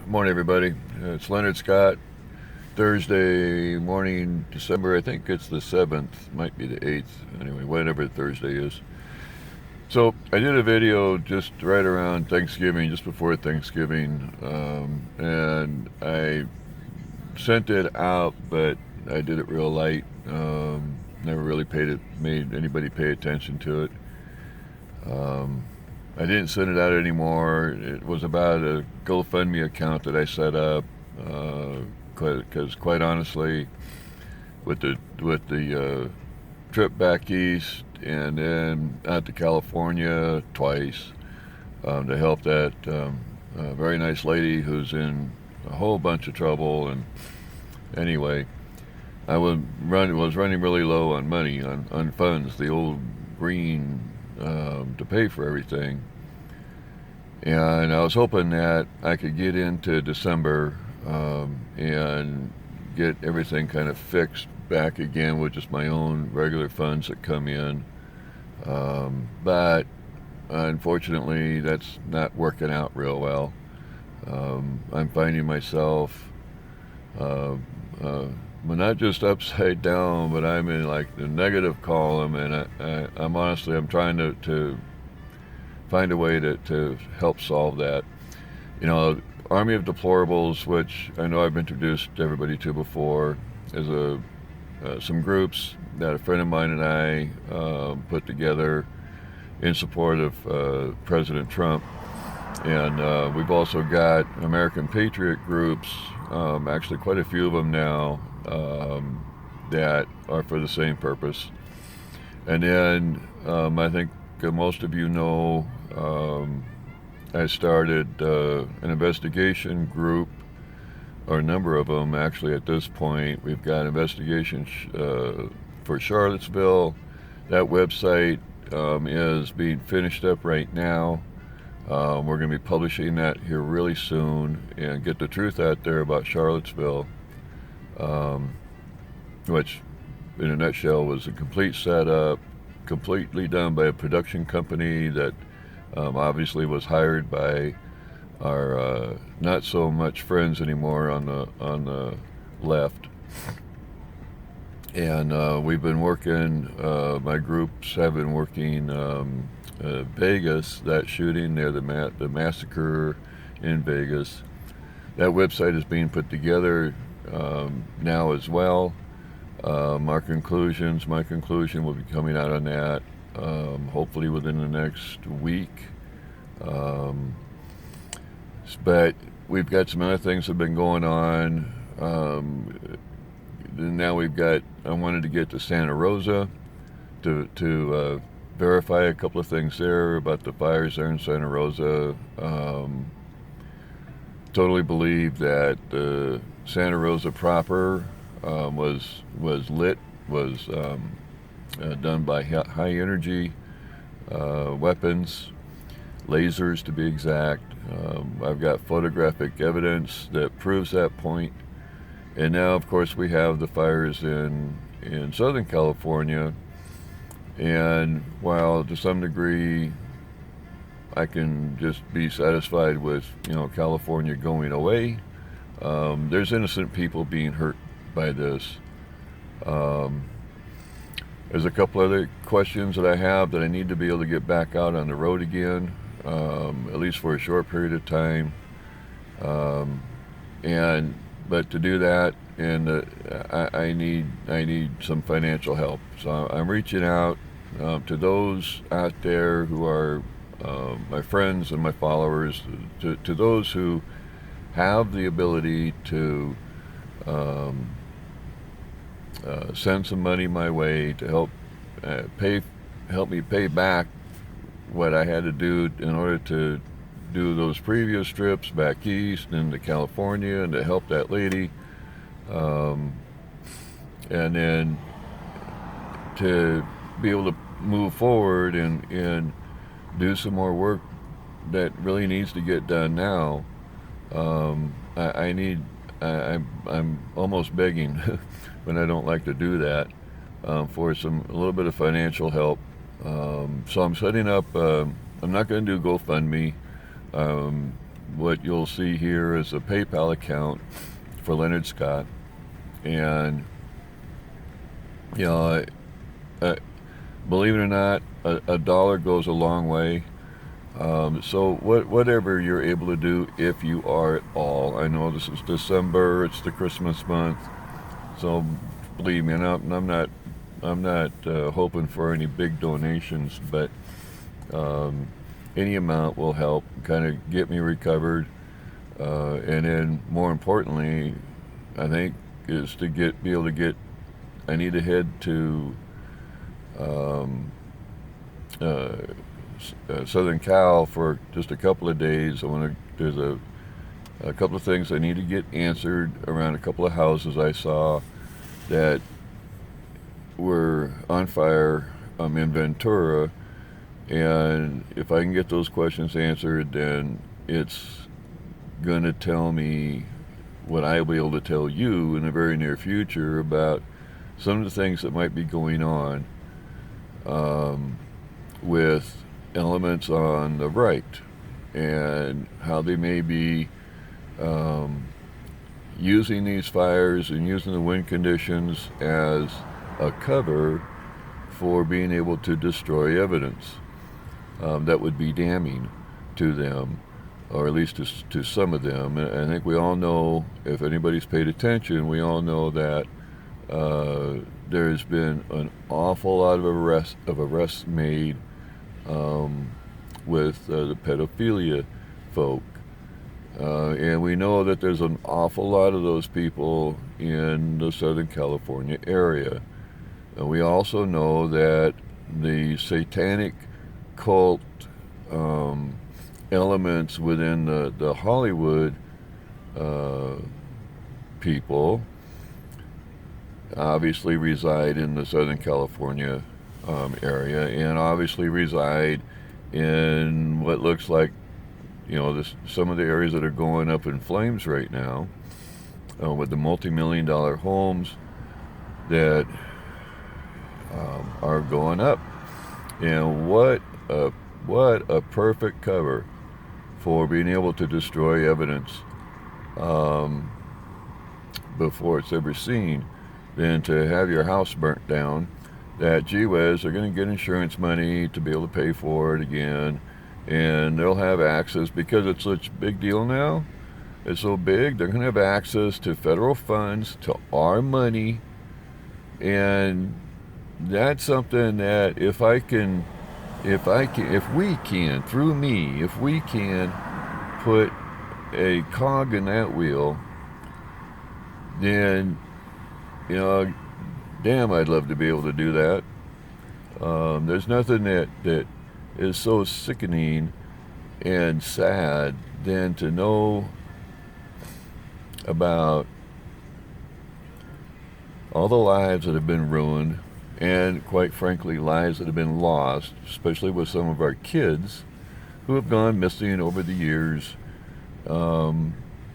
Morning, everybody. It's Leonard Scott. Thursday morning, December. I think it's the 7th. Might be the 8th. Anyway, whatever Thursday is. So I did a video just right around Thanksgiving, just before Thanksgiving, and I sent it out, but I did it real light. Never really made anybody pay attention to it. I didn't send it out anymore. It was about a GoFundMe account that I set up, because quite honestly, with the trip back east and then out to California twice, to help that very nice lady who's in a whole bunch of trouble. And anyway, I was running really low on money, on funds, the old green, to pay for everything. And I was hoping that I could get into December, and get everything kind of fixed back again with just my own regular funds that come in. But unfortunately, that's not working out real well. I'm finding myself, well, not just upside down, but I'm in like the negative column, and I'm trying to find a way to help solve that. Army of Deplorables, which I know I've introduced everybody to before, is some groups that a friend of mine and I put together in support of President Trump. And we've also got American Patriot groups, actually quite a few of them now, that are for the same purpose. And then I think most of you know, I started an investigation group, or a number of them actually at this point. We've got investigation for Charlottesville. That website is being finished up right now. We're going to be publishing that here really soon and get the truth out there about Charlottesville, which in a nutshell was a complete setup, completely done by a production company that obviously was hired by our not so much friends anymore on the left. And we've been working, my groups have been working Vegas, that shooting there, the massacre in Vegas. That website is being put together now as well. My conclusion will be coming out on that, hopefully within the next week. But we've got some other things that have been going on. Now I wanted to get to Santa Rosa to verify a couple of things there about the fires there in Santa Rosa. Totally believe that Santa Rosa proper was lit, was done by high energy weapons, lasers to be exact. I've got photographic evidence that proves that point. And now, of course, we have the fires in Southern California. And while to some degree I can just be satisfied with, California going away, there's innocent people being hurt by this. There's a couple other questions that I have that I need to be able to get back out on the road again, at least for a short period of time. But to do that, and I need some financial help. So I'm reaching out to those out there who are my friends and my followers, to those who have the ability to send some money my way to help me pay back what I had to do in order to do those previous trips back east and to California and to help that lady, and then to be able to move forward and do some more work that really needs to get done now. I'm almost begging when I don't like to do that, for a little bit of financial help. So I'm setting up, I'm not going to do GoFundMe. what you'll see here is a PayPal account for Leonard Scott, and you know, believe it or not, a dollar goes a long way. So whatever you're able to do, if you are at all. I know this is December; it's the Christmas month, so believe me, I'm not hoping for any big donations, but any amount will help kind of get me recovered, and then more importantly, I think is to be able to get. I need to head to Southern Cal for just a couple of days. There's a couple of things I need to get answered around a couple of houses I saw that were on fire in Ventura, and if I can get those questions answered, then it's going to tell me what I'll be able to tell you in the very near future about some of the things that might be going on with elements on the right, and how they may be using these fires and using the wind conditions as a cover for being able to destroy evidence that would be damning to them, or at least to some of them. And I think we all know, if anybody's paid attention, we all know that there's been an awful lot of arrests made with the pedophilia folk. And we know that there's an awful lot of those people in the Southern California area. And we also know that the satanic cult elements within the Hollywood people obviously reside in the Southern California area, and obviously reside in what looks like, some of the areas that are going up in flames right now, with the multi-million-dollar homes that are going up. And what a perfect cover for being able to destroy evidence before it's ever seen, than to have your house burnt down. That, gee whiz, they're going to get insurance money to be able to pay for it again, and they'll have access, because it's such a big deal now. It's so big, they're going to have access to federal funds, to our money, and that's something that if we can put a cog in that wheel, then, damn, I'd love to be able to do that. There's nothing that is so sickening and sad than to know about all the lives that have been ruined, and quite frankly, lives that have been lost, especially with some of our kids who have gone missing over the years.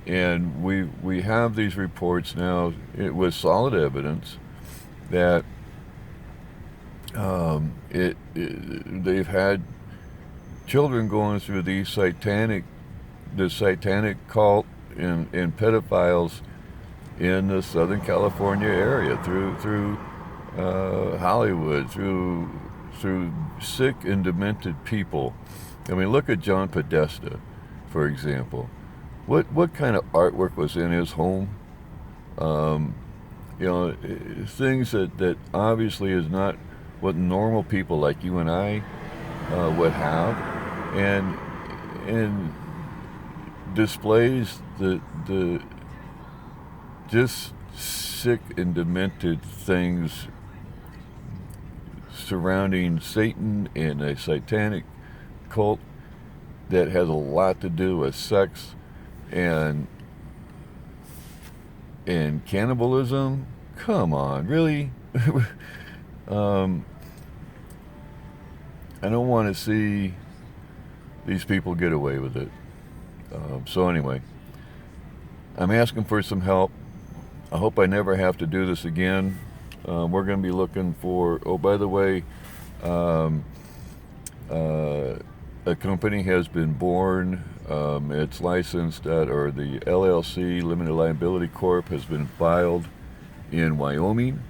And we have these reports now with solid evidence that they've had children going through the satanic cult and pedophiles in the Southern California area, through Hollywood, through sick and demented people. I mean, look at John Podesta, for example. What kind of artwork was in his home? Things that obviously is not what normal people like you and I would have, and displays the just sick and demented things surrounding Satan and a satanic cult that has a lot to do with sex and cannibalism. Come on, really? I don't want to see these people get away with it. So anyway, I'm asking for some help. I hope I never have to do this again. We're going to be looking for, oh, by the way, a company has been born It's licensed at, or the LLC, Limited Liability Corp, has been filed in Wyoming,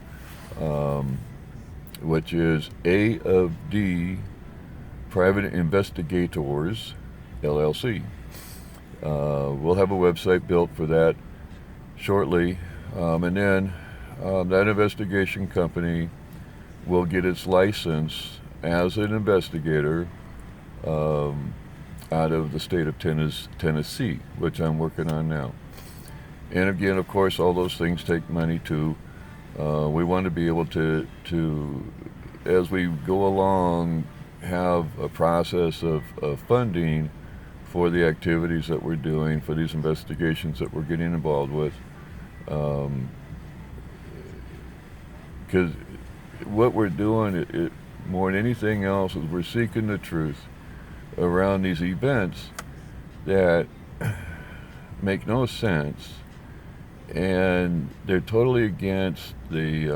which is A of D Private Investigators, LLC. We'll have a website built for that shortly, and then that investigation company will get its license as an investigator out of the state of Tennessee, which I'm working on now. And again, of course, all those things take money too. We want to be able to, as we go along, have a process of funding for the activities that we're doing, for these investigations that we're getting involved with. Because what we're doing, it more than anything else, is we're seeking the truth around these events that make no sense, and they're totally against the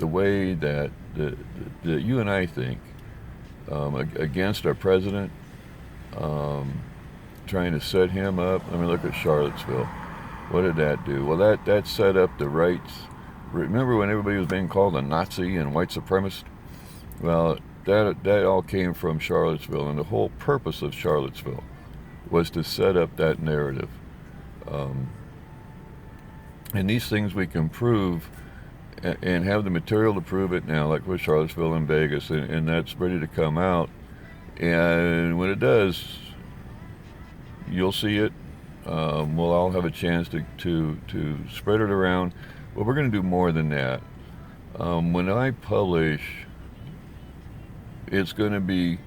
way that you and I think, against our president, trying to set him up. I mean, look at Charlottesville. What did that do? Well, that set up the rights. Remember when everybody was being called a Nazi and white supremacist? Well, that all came from Charlottesville, and the whole purpose of Charlottesville was to set up that narrative. And these things we can prove and have the material to prove it now, like with Charlottesville and Vegas, and that's ready to come out. And when it does, you'll see it. We'll all have a chance to spread it around. But we're going to do more than that. When I publish, it's going to be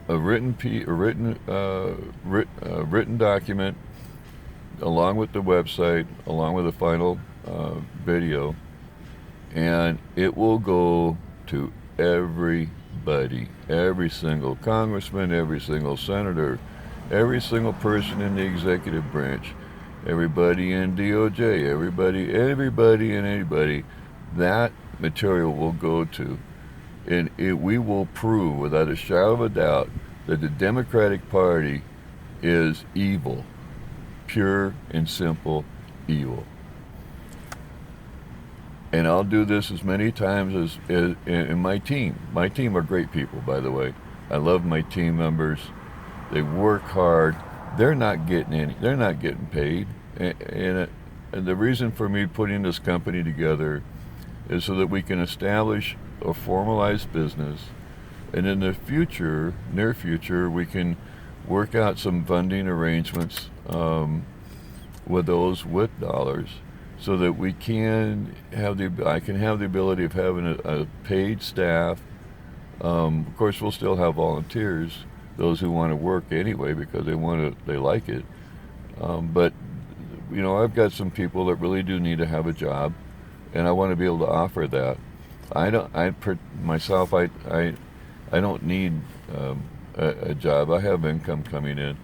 a written document, along with the website, along with the final video, and it will go to everybody, every single congressman, every single senator, every single person in the executive branch, everybody in DOJ, everybody and anybody. That material will go to, and we will prove without a shadow of a doubt that the Democratic Party is evil, pure and simple evil. And I'll do this as many times as in my team. My team are great people, by the way. I love my team members. They work hard. They're not getting paid. And the reason for me putting this company together is so that we can establish a formalized business, and in the future, near future, we can work out some funding arrangements with those with dollars, so that we can have I can have the ability of having a paid staff. Of course, we'll still have volunteers, those who want to work anyway because they like it. But you know, I've got some people that really do need to have a job, and I want to be able to offer that. I don't need a job. I have income coming in,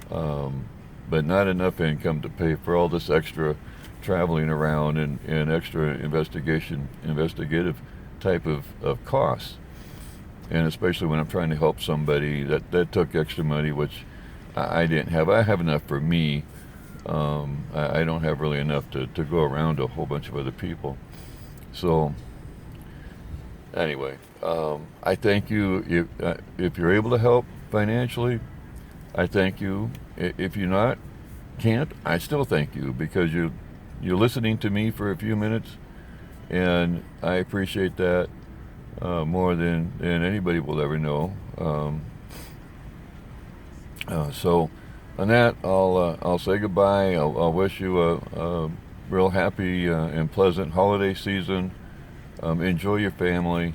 but not enough income to pay for all this extra traveling around and extra investigative type of costs. And especially when I'm trying to help somebody that took extra money, which I didn't have. I have enough for me. I don't have really enough to go around to a whole bunch of other people. So anyway, I thank you. If you're able to help financially, I thank you. If you're can't, I still thank you, because you're listening to me for a few minutes, and I appreciate that more than anybody will ever know. So on that, I'll say goodbye. I'll wish you a real happy and pleasant holiday season. Enjoy your family.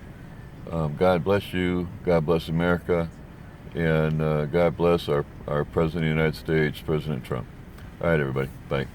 God bless you. God bless America. And God bless our President of the United States, President Trump. All right, everybody. Bye.